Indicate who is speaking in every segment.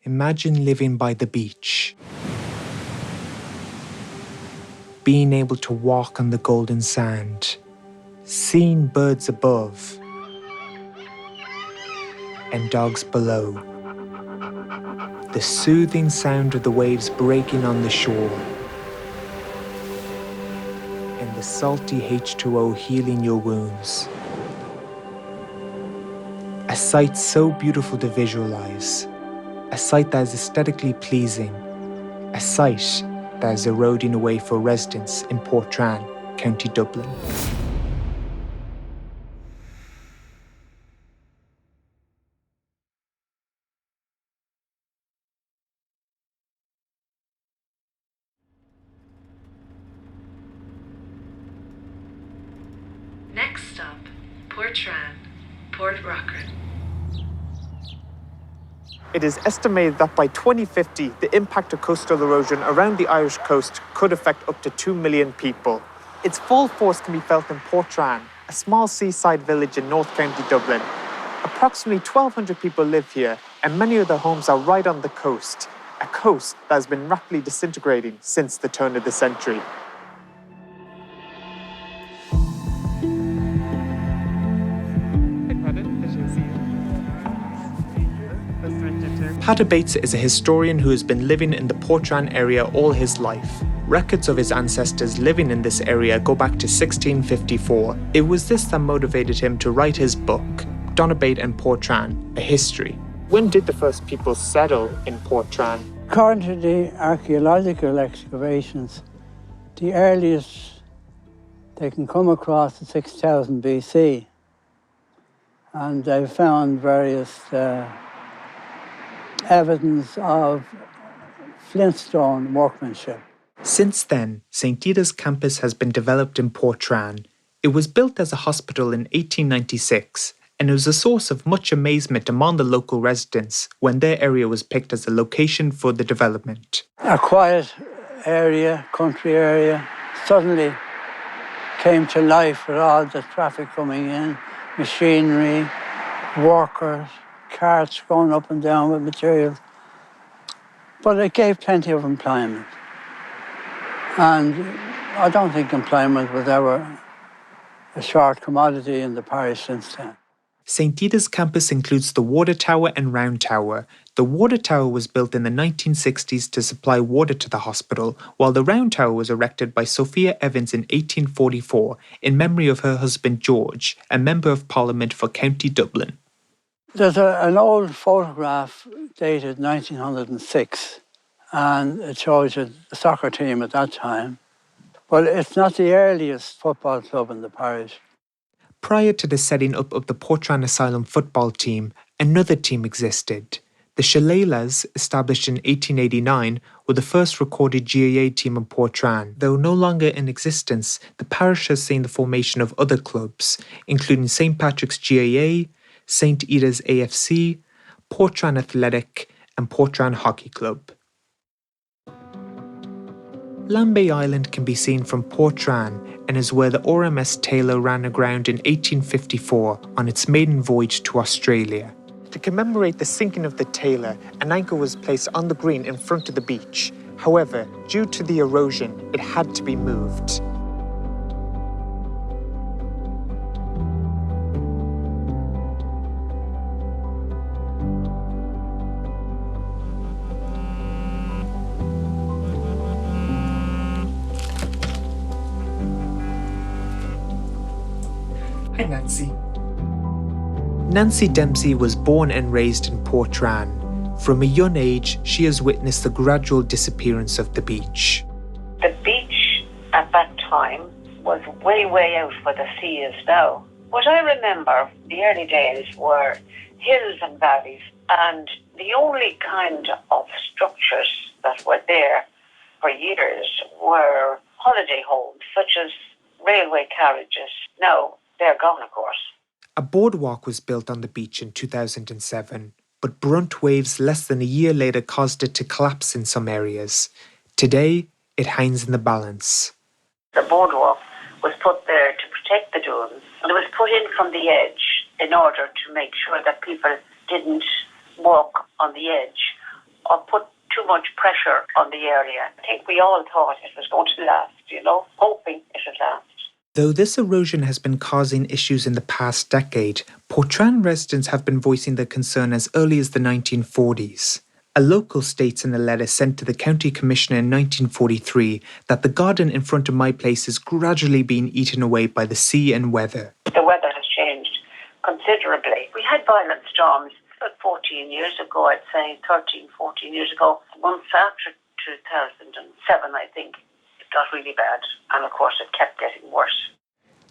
Speaker 1: Imagine living by the beach. Being able to walk on the golden sand. Seeing birds above. And dogs below. The soothing sound of the waves breaking on the shore. And the salty H2O healing your wounds. A sight so beautiful to visualize. A sight that is aesthetically pleasing. A sight that is eroding away for residents in Portrane, County Dublin.
Speaker 2: Next stop, Portrane, Portrane.
Speaker 1: It is estimated that by 2050, the impact of coastal erosion around the Irish coast could affect up to 2 million people. Its full force can be felt in Portrane, a small seaside village in North County Dublin. Approximately 1,200 people live here, and many of their homes are right on the coast, a coast that has been rapidly disintegrating since the turn of the century. Paddy Bates is a historian who has been living in the Portrane area all his life. Records of his ancestors living in this area go back to 1654. It was this that motivated him to write his book, Donabate and Portrane, A History. When did the first people settle in Portrane?
Speaker 3: According to the archaeological excavations, the earliest they can come across is 6000 BC. And they found various evidence of flintstone workmanship.
Speaker 1: Since then, St. Ida's campus has been developed in Portrane. It was built as a hospital in 1896, and it was a source of much amazement among the local residents when their area was picked as a location for the development.
Speaker 3: A quiet area, country area, suddenly came to life with all the traffic coming in, machinery, workers, carts going up and down with materials. But it gave plenty of employment. And I don't think employment was ever a short commodity in the parish since then.
Speaker 1: St. Ida's campus includes the Water Tower and Round Tower. The Water Tower was built in the 1960s to supply water to the hospital, while the Round Tower was erected by Sophia Evans in 1844 in memory of her husband George, a Member of Parliament for County Dublin.
Speaker 3: There's an old photograph dated 1906, and it shows you the soccer team at that time. But it's not the earliest football club in the parish.
Speaker 1: Prior to the setting up of the Portrane Asylum football team, another team existed. The Shillelaghs, established in 1889, were the first recorded GAA team in Portrane. Though no longer in existence, the parish has seen the formation of other clubs, including St. Patrick's GAA, St. Ida's AFC, Portrane Athletic, and Portrane Hockey Club. Lambay Island can be seen from Portrane and is where the RMS Taylor ran aground in 1854 on its maiden voyage to Australia. To commemorate the sinking of the Taylor, an anchor was placed on the green in front of the beach. However, due to the erosion, it had to be moved. Hi, Nancy. Nancy Dempsey was born and raised in Portrane. From a young age, she has witnessed the gradual disappearance of the beach.
Speaker 4: The beach at that time was way out where the sea is now. What I remember, the early days were hills and valleys, and the only kind of structures that were there for years were holiday homes, such as railway carriages. Now, they're gone, of course.
Speaker 1: A boardwalk was built on the beach in 2007, but brunt waves less than a year later caused it to collapse in some areas. Today, it hangs in the balance.
Speaker 4: The boardwalk was put there to protect the dunes. It was put in from the edge in order to make sure that people didn't walk on the edge or put too much pressure on the area. I think we all thought it was going to last, hoping it would last.
Speaker 1: Though this erosion has been causing issues in the past decade, Portrane residents have been voicing their concern as early as the 1940s. A local states in a letter sent to the county commissioner in 1943 that the garden in front of my place is gradually being eaten away by the sea and weather.
Speaker 4: The weather has changed considerably. We had violent storms about 14 years ago, I'd say, 13, 14 years ago. Months after 2007, I think, it got really bad. And of course, it kept getting worse.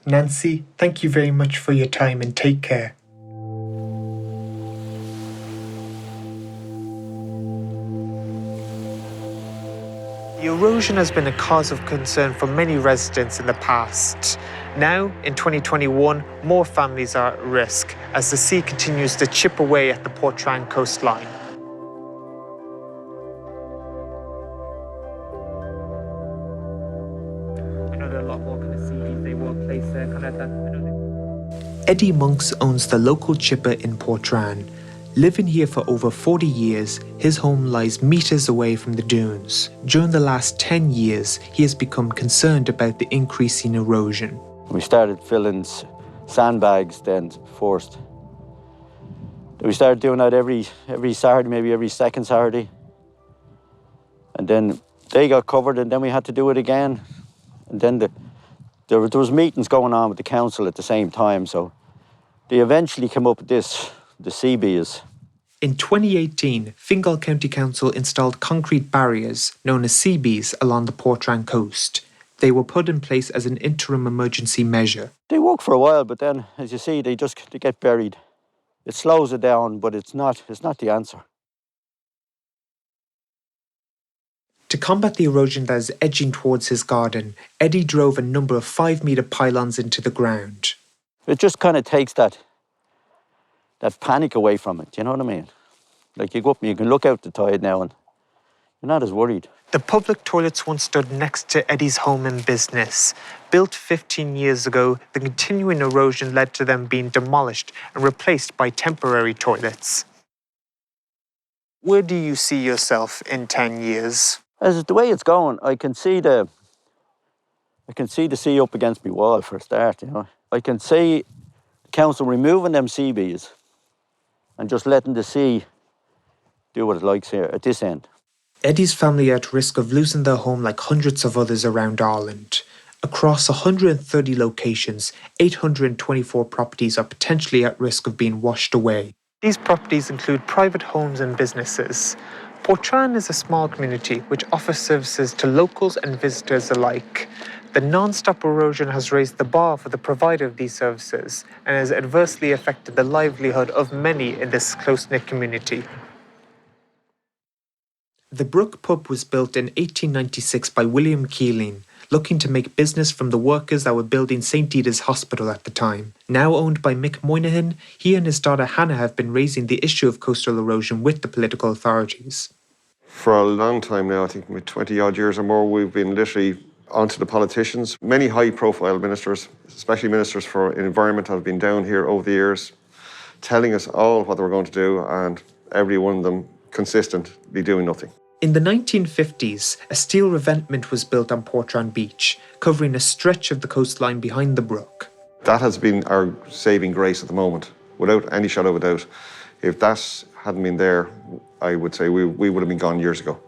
Speaker 1: Nancy, thank you very much for your time and take care. The erosion has been a cause of concern for many residents in the past. Now, in 2021, more families are at risk as the sea continues to chip away at the Portrane coastline. I know there are a lot more kind of CVs they won't place there, kind of that. Eddie Monks owns the local chipper in Portrane. Living here for over 40 years, his home lies meters away from the dunes. During the last 10 years, he has become concerned about the increasing erosion.
Speaker 5: We started filling sandbags then first. We started doing that every Saturday, maybe every second Saturday. And then they got covered and then we had to do it again. And then there was meetings going on with the council at the same time, so they eventually came up with this, the CBs.
Speaker 1: In 2018, Fingal County Council installed concrete barriers, known as CBs, along the Portrane coast. They were put in place as an interim emergency measure.
Speaker 5: They work for a while, but then, as you see, they get buried. It slows it down, but it's not the answer.
Speaker 1: To combat the erosion that is edging towards his garden, Eddie drove a number of 5-metre pylons into the ground.
Speaker 5: It just kind of takes that panic away from it, you know what I mean? Like you go up and you can look out the tide now and you're not as worried.
Speaker 1: The public toilets once stood next to Eddie's home and business. Built 15 years ago, the continuing erosion led to them being demolished and replaced by temporary toilets. Where do you see yourself in 10 years?
Speaker 5: As the way it's going, I can see the sea up against my wall for a start, you know. I can see the council removing them CBs and just letting the sea do what it likes here at this end.
Speaker 1: Eddie's family are at risk of losing their home like hundreds of others around Ireland. Across 130 locations, 824 properties are potentially at risk of being washed away. These properties include private homes and businesses. Portrane is a small community which offers services to locals and visitors alike. The non-stop erosion has raised the bar for the provider of these services and has adversely affected the livelihood of many in this close-knit community. The Brook Pub was built in 1896 by William Keeling, looking to make business from the workers that were building St. Edith's Hospital at the time. Now owned by Mick Moynihan, he and his daughter Hannah have been raising the issue of coastal erosion with the political authorities.
Speaker 6: For a long time now, I think with 20 odd years or more, we've been literally onto the politicians. Many high-profile ministers, especially ministers for environment, have been down here over the years, telling us all what they were going to do, and every one of them consistently doing nothing.
Speaker 1: In the 1950s, a steel revetment was built on Portrane Beach, covering a stretch of the coastline behind the brook.
Speaker 6: That has been our saving grace at the moment, without any shadow of a doubt. If that hadn't been there, I would say we would have been gone years ago.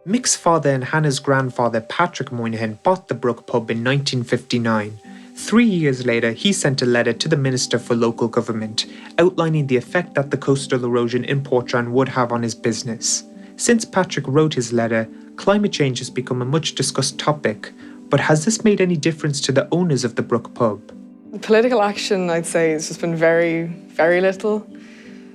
Speaker 1: Mick's father and Hannah's grandfather, Patrick Moynihan, bought the Brook Pub in 1959. 3 years later, he sent a letter to the Minister for Local Government, outlining the effect that the coastal erosion in Portrane would have on his business. Since Patrick wrote his letter, climate change has become a much discussed topic, but has this made any difference to the owners of the Brook Pub?
Speaker 7: Political action, I'd say, has just been very, very little.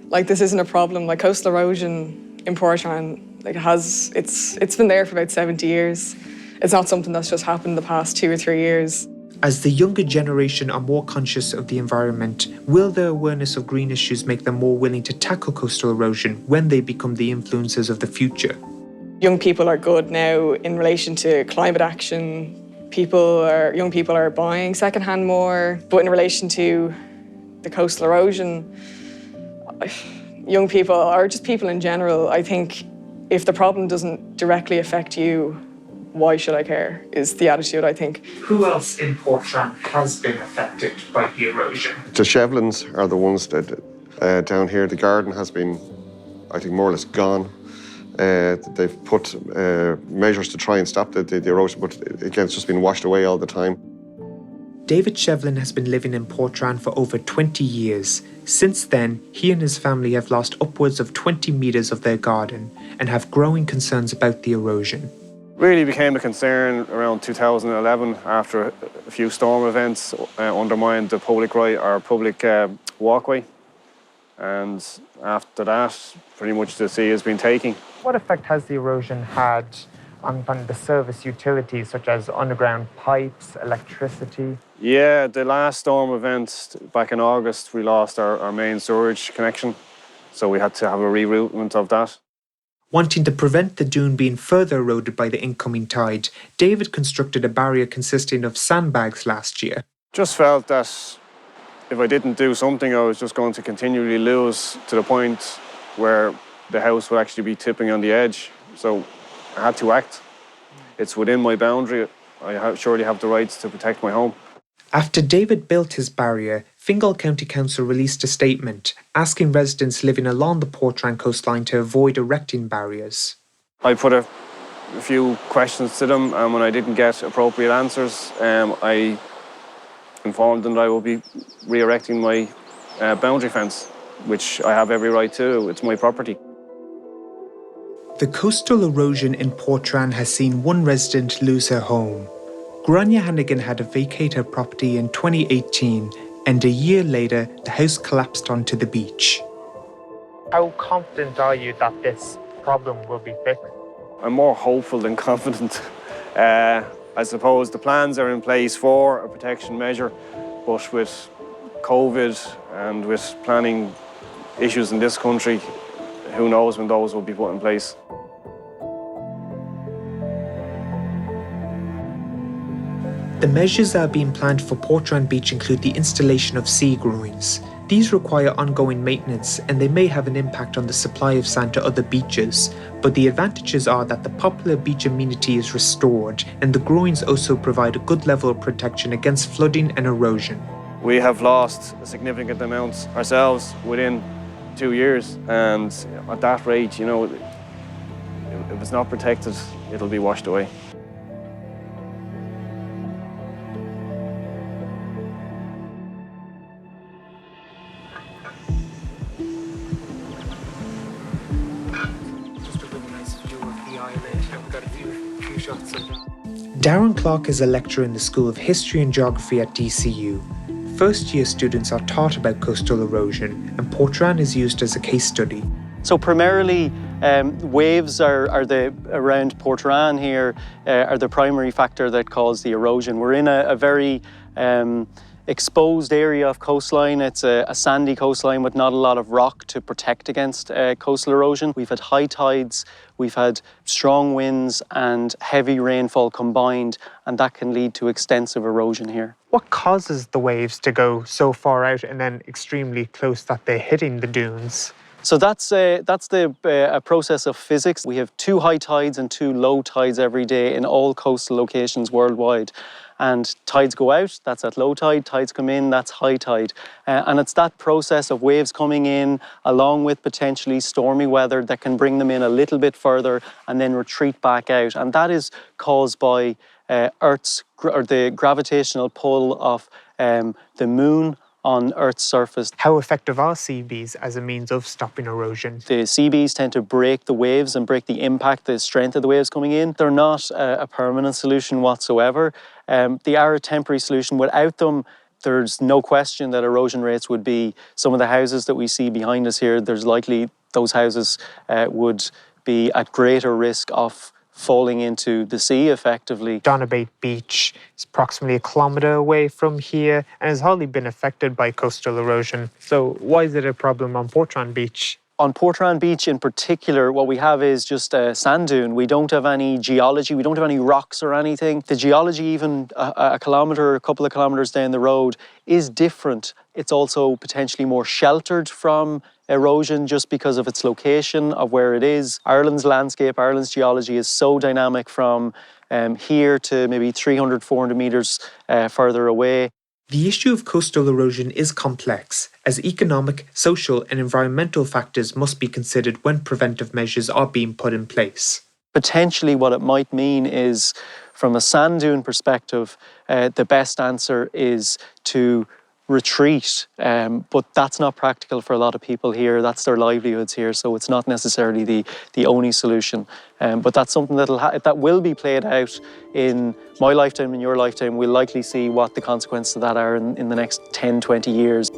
Speaker 7: Like, this isn't a problem. Like, coastal erosion in Portrane, like, it's been there for about 70 years. It's not something that's just happened the past 2 or 3 years.
Speaker 1: As the younger generation are more conscious of the environment, will their awareness of green issues make them more willing to tackle coastal erosion when they become the influencers of the future?
Speaker 7: Young people are good now in relation to climate action. Young people are buying secondhand more. But in relation to the coastal erosion, young people, or just people in general, I think if the problem doesn't directly affect you, why should I care, is the attitude, I think.
Speaker 1: Who else in Portrane has been affected by the erosion?
Speaker 6: The Shevlins are the ones that down here. The garden has been, I think, more or less gone. They've put measures to try and stop the erosion, but again, it's just been washed away all the time.
Speaker 1: David Shevlin has been living in Portrane for over 20 years. Since then, he and his family have lost upwards of 20 metres of their garden and have growing concerns about the erosion.
Speaker 8: Really became a concern around 2011 after a few storm events undermined the public right, or public walkway. And after that, pretty much the sea has been taking.
Speaker 1: What effect has the erosion had on the service utilities, such as underground pipes, electricity?
Speaker 8: Yeah, the last storm event back in August, we lost our main sewage connection. So we had to have a rerouting of that.
Speaker 1: Wanting to prevent the dune being further eroded by the incoming tide, David constructed a barrier consisting of sandbags last year.
Speaker 8: Just felt that if I didn't do something, I was just going to continually lose, to the point where the house would actually be tipping on the edge. So I had to act. It's within my boundary. I surely have the rights to protect my home.
Speaker 1: After David built his barrier, Fingal County Council released a statement asking residents living along the Portrane coastline to avoid erecting barriers.
Speaker 8: I put a few questions to them, and when I didn't get appropriate answers, I informed them that I will be re-erecting my boundary fence, which I have every right to. It's my property.
Speaker 1: The coastal erosion in Portrane has seen one resident lose her home. Grania Hannigan had to vacate her property in 2018, and a year later, the house collapsed onto the beach. How confident are you that this problem will be fixed?
Speaker 8: I'm more hopeful than confident. I suppose the plans are in place for a protection measure, but with COVID and with planning issues in this country, who knows when those will be put in place.
Speaker 1: The measures that are being planned for Portrane Beach include the installation of sea groins. These require ongoing maintenance and they may have an impact on the supply of sand to other beaches, but the advantages are that the popular beach amenity is restored and the groins also provide a good level of protection against flooding and erosion.
Speaker 8: We have lost a significant amount ourselves within 2 years, and at that rate, you know, if it's not protected, it'll be washed away.
Speaker 1: Darren Clark is a lecturer in the School of History and Geography at DCU. First-year students are taught about coastal erosion, and Portrane is used as a case study.
Speaker 9: So primarily, waves are around Portrane here are the primary factor that cause the erosion. We're in a very exposed area of coastline. It's a sandy coastline with not a lot of rock to protect against coastal erosion. We've had high tides, we've had strong winds and heavy rainfall combined, and that can lead to extensive erosion here.
Speaker 1: What causes the waves to go so far out and then extremely close that they're hitting the dunes?
Speaker 9: So that's a process of physics. We have 2 high tides and 2 low tides every day in all coastal locations worldwide. And tides go out, that's at low tide, tides come in, that's high tide. And it's that process of waves coming in along with potentially stormy weather that can bring them in a little bit further and then retreat back out. And that is caused by the gravitational pull of the moon on Earth's surface.
Speaker 1: How effective are CBs as a means of stopping erosion?
Speaker 9: The CBs tend to break the waves and break the impact, the strength of the waves coming in. They're not a permanent solution whatsoever. They are a temporary solution. Without them, there's no question that erosion rates would be, some of the houses that we see behind us here, there's likely those houses would be at greater risk of falling into the sea effectively.
Speaker 1: Donabate Beach is approximately 1 kilometre away from here and has hardly been affected by coastal erosion. So why is it a problem on Portrane Beach?
Speaker 9: On Portrane Beach in particular, what we have is just a sand dune. We don't have any geology, we don't have any rocks or anything. The geology, even a kilometre, a couple of kilometres down the road, is different. It's also potentially more sheltered from erosion just because of its location of where it is. Ireland's landscape, Ireland's geology is so dynamic from here to maybe 300, 400 metres further away.
Speaker 1: The issue of coastal erosion is complex, as economic, social and environmental factors must be considered when preventive measures are being put in place.
Speaker 9: Potentially what it might mean is, from a sand dune perspective, the best answer is to retreat, but that's not practical for a lot of people here. That's their livelihoods here, so it's not necessarily the only solution. But that's something that will be played out in my lifetime, in your lifetime. We'll likely see what the consequences of that are in the next 10, 20 years.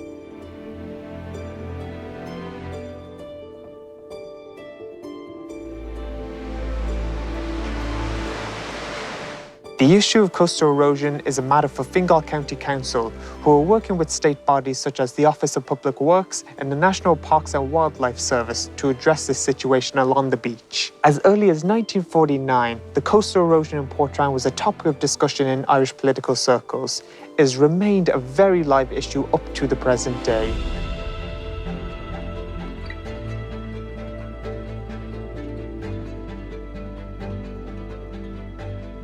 Speaker 1: The issue of coastal erosion is a matter for Fingal County Council, who are working with state bodies such as the Office of Public Works and the National Parks and Wildlife Service to address this situation along the beach. As early as 1949, the coastal erosion in Portrane was a topic of discussion in Irish political circles. It has remained a very live issue up to the present day.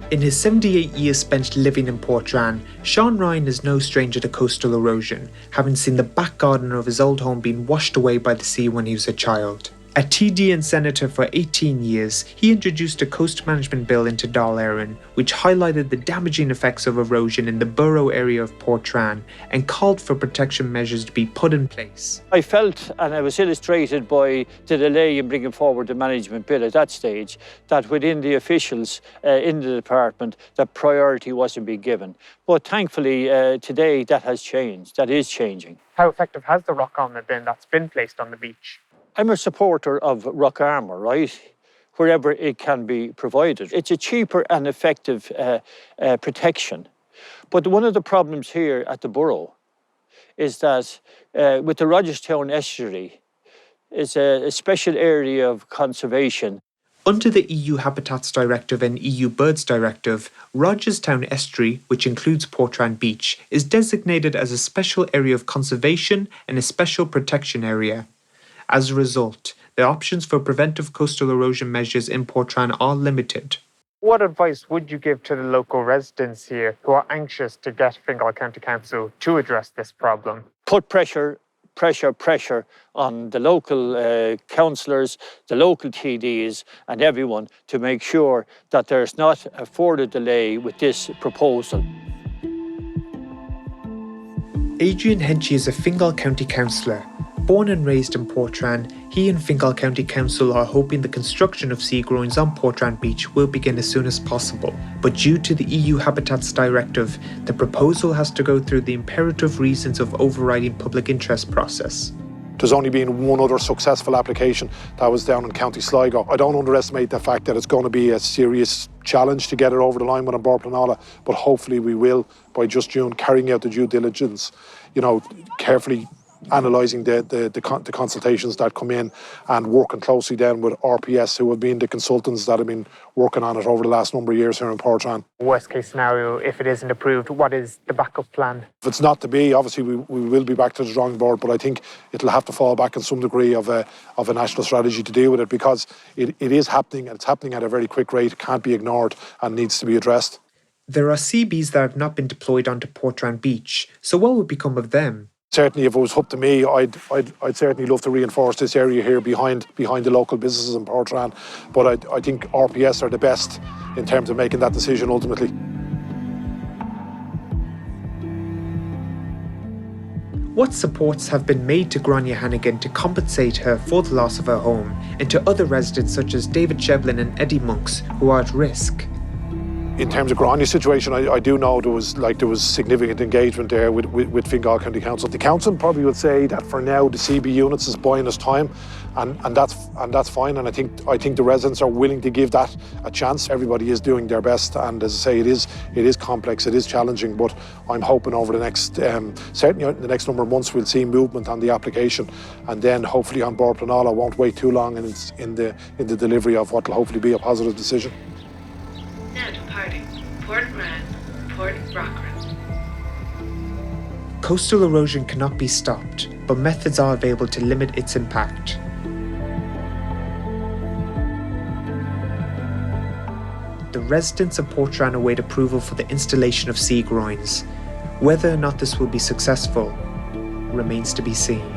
Speaker 1: In his 78 years spent living in Portrane, Sean Ryan is no stranger to coastal erosion, having seen the back garden of his old home being washed away by the sea when he was a child. A TD and senator for 18 years, he introduced a coast management bill into Dáil Éireann, which highlighted the damaging effects of erosion in the borough area of Portrane and called for protection measures to be put in place.
Speaker 10: I felt, and I was illustrated by the delay in bringing forward the management bill at that stage, that within the officials in the department, that priority wasn't being given. But thankfully, today that has changed, that is changing.
Speaker 1: How effective has the rock armour been that's been placed on the beach?
Speaker 10: I'm a supporter of rock armour, right? Wherever it can be provided. It's a cheaper and effective protection. But one of the problems here at the borough is that with the Rogerstown estuary, it's a special area of conservation.
Speaker 1: Under the EU Habitats Directive and EU Birds Directive, Rogerstown Estuary, which includes Portrane Beach, is designated as a special area of conservation and a special protection area. As a result, the options for preventive coastal erosion measures in Portrane are limited. What advice would you give to the local residents here who are anxious to get Fingal County Council to address this problem?
Speaker 10: Put pressure on the local councillors, the local TDs and everyone to make sure that there's not a further delay with this proposal.
Speaker 1: Adrian Henchy is a Fingal County councillor. Born and raised in Portrane, he and Fingal County Council are hoping the construction of sea groins on Portrane Beach will begin as soon as possible. But due to the EU Habitats Directive, the proposal has to go through the imperative reasons of overriding public interest process.
Speaker 11: There's only been one other successful application, that was down in County Sligo. I don't underestimate the fact that it's going to be a serious challenge to get it over the line with An Bord Pleanála, but hopefully we will, by just June, carrying out the due diligence, carefully analysing the consultations that come in and working closely then with RPS, who have been the consultants that have been working on it over the last number of years here in Portrane.
Speaker 1: Worst case scenario, if it isn't approved, what is the backup plan?
Speaker 11: If it's not to be, obviously we will be back to the drawing board, but I think it'll have to fall back in some degree of a national strategy to deal with it, because it is happening, and it's happening at a very quick rate. It can't be ignored and needs to be addressed.
Speaker 1: There are CBs that have not been deployed onto Portrane Beach, so what would become of them?
Speaker 11: Certainly, if it was up to me, I'd certainly love to reinforce this area here behind the local businesses in Portrane. But I think RPS are the best in terms of making that decision ultimately.
Speaker 1: What supports have been made to Grania Hannigan to compensate her for the loss of her home, and to other residents such as David Shevlin and Eddie Monks who are at risk?
Speaker 11: In terms of Grania's situation, I do know there was significant engagement there with Fingal County Council. The council probably would say that for now the CB units is buying us time, and that's fine. And I think the residents are willing to give that a chance. Everybody is doing their best, and as I say, it is complex, it is challenging. But I'm hoping over the next certainly the next number of months we'll see movement on the application, and then hopefully An Bord Pleanála won't wait too long in the delivery of what will hopefully be a positive decision.
Speaker 2: Now departing Portrane, Port Rockland.
Speaker 1: Coastal erosion cannot be stopped, but methods are available to limit its impact. The residents of Portrane await approval for the installation of sea groins. Whether or not this will be successful remains to be seen.